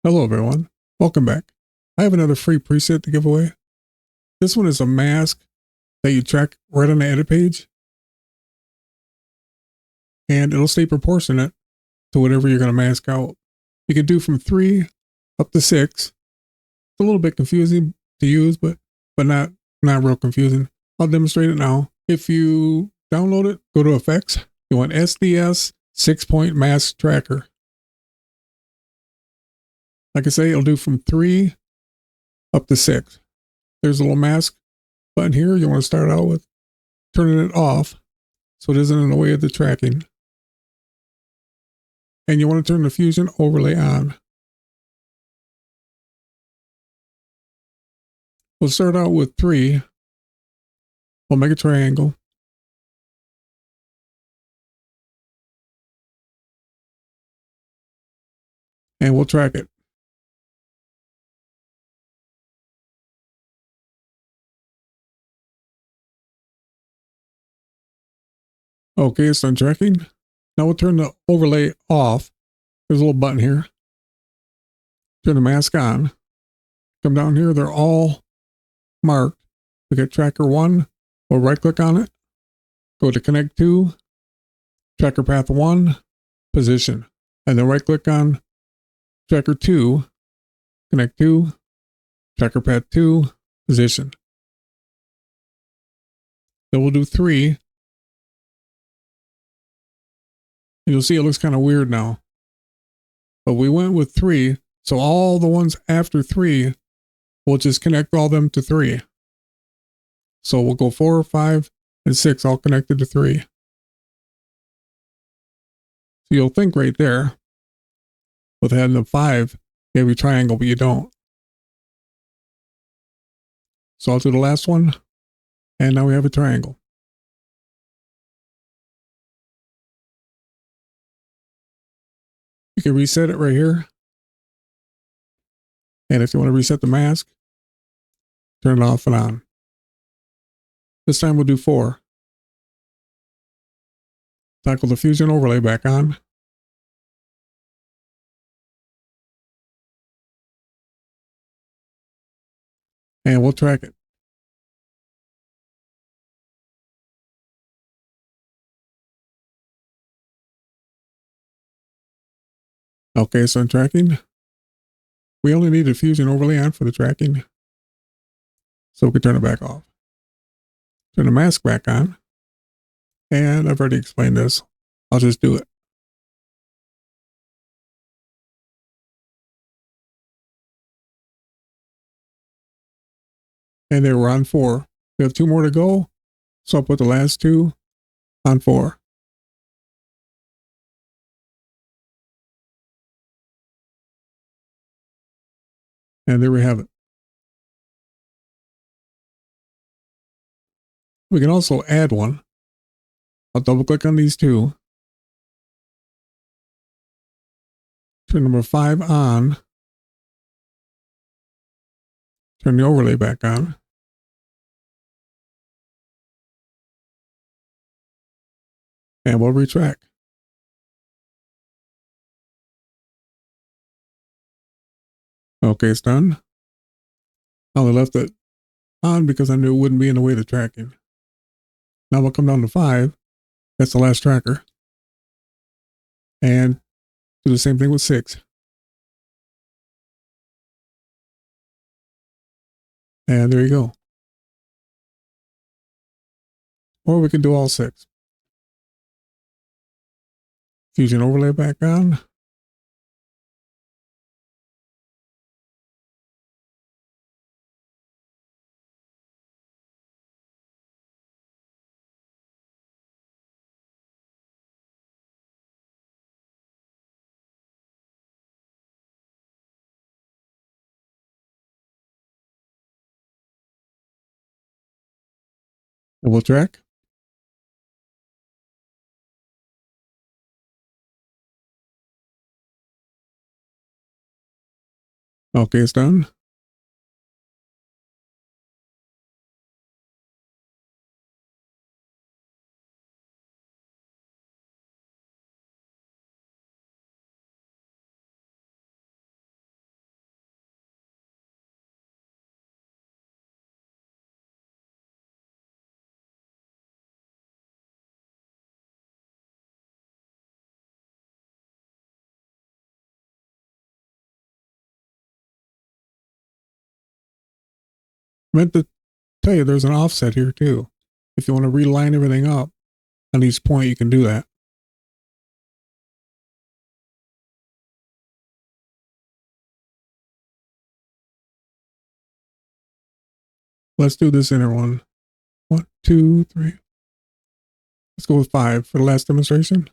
Hello everyone, welcome back. I have another free preset to give away. This one is a mask that you track right on the edit page, and it'll stay proportionate to whatever you're going to mask out. You can do from 3 up to 6. It's a little bit confusing to use, but not real confusing. I'll demonstrate it now. If you download it, go to Effects. You want SDS 6-point mask tracker. Like I say, it'll do from 3 up to 6. There's a little mask button here. You want to start out with turning it off so it isn't in the way of the tracking. And you want to turn the Fusion overlay on. We'll start out with 3. We'll make a triangle. And we'll track it. Okay, it's done tracking. Now we'll turn the overlay off. There's a little button here. Turn the mask on. Come down here, they're all marked. We got tracker 1. We'll right click on it. Go to connect to, tracker path 1, position. And then right click on tracker 2, connect to, tracker path 2, position. Then we'll do 3. You'll see it looks kind of weird now. But we went with 3, so all the ones after 3, we'll just connect all them to 3. So we'll go 4, 5, and 6 all connected to 3. So you'll think right there, with having the 5, you have your triangle, but you don't. So I'll do the last one, and now we have a triangle. You can reset it right here. And if you want to reset the mask, turn it off and on. This time we'll do 4. Toggle the Fusion overlay back on. And we'll track it. Okay, so I'm tracking. We only need a Fusion overlay on for the tracking. So we can turn it back off. Turn the mask back on. And I've already explained this. I'll just do it. And there we're on 4. We have 2 more to go. So I'll put the last 2 on 4. And there we have it. We can also add one. I'll double click on these 2. Turn number 5 on. Turn the overlay back on. And we'll retract. Okay, it's done. I only left it on because I knew it wouldn't be in the way of the tracking. Now we'll come down to 5. That's the last tracker. And do the same thing with 6. And there you go. Or we can do all 6. Fusion overlay back on. And we'll track. Okay, it's done. I meant to tell you there's an offset here too. If you want to reline everything up on each point, you can do that. Let's do this inner one. 1, 2, 3. Let's go with 5 for the last demonstration.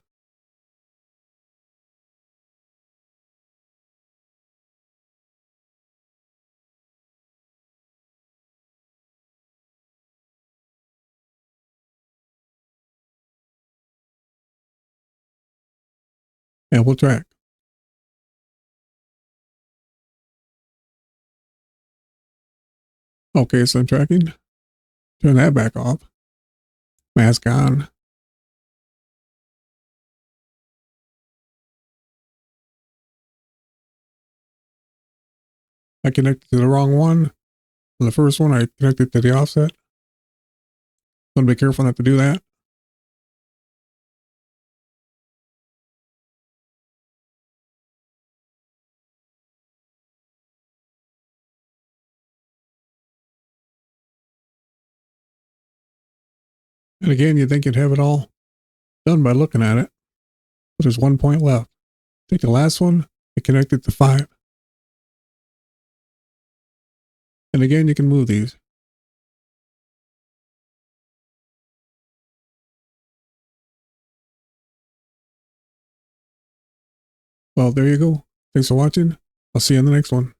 And we'll track. Okay, so I'm tracking. Turn that back off. Mask on. I connected to the wrong one. On the first one, I connected to the offset. So be careful not to do that. And again, you'd think you'd have it all done by looking at it. But there's 1 point left. Take the last one and connect it to 5. And again, you can move these. Well, there you go. Thanks for watching. I'll see you in the next one.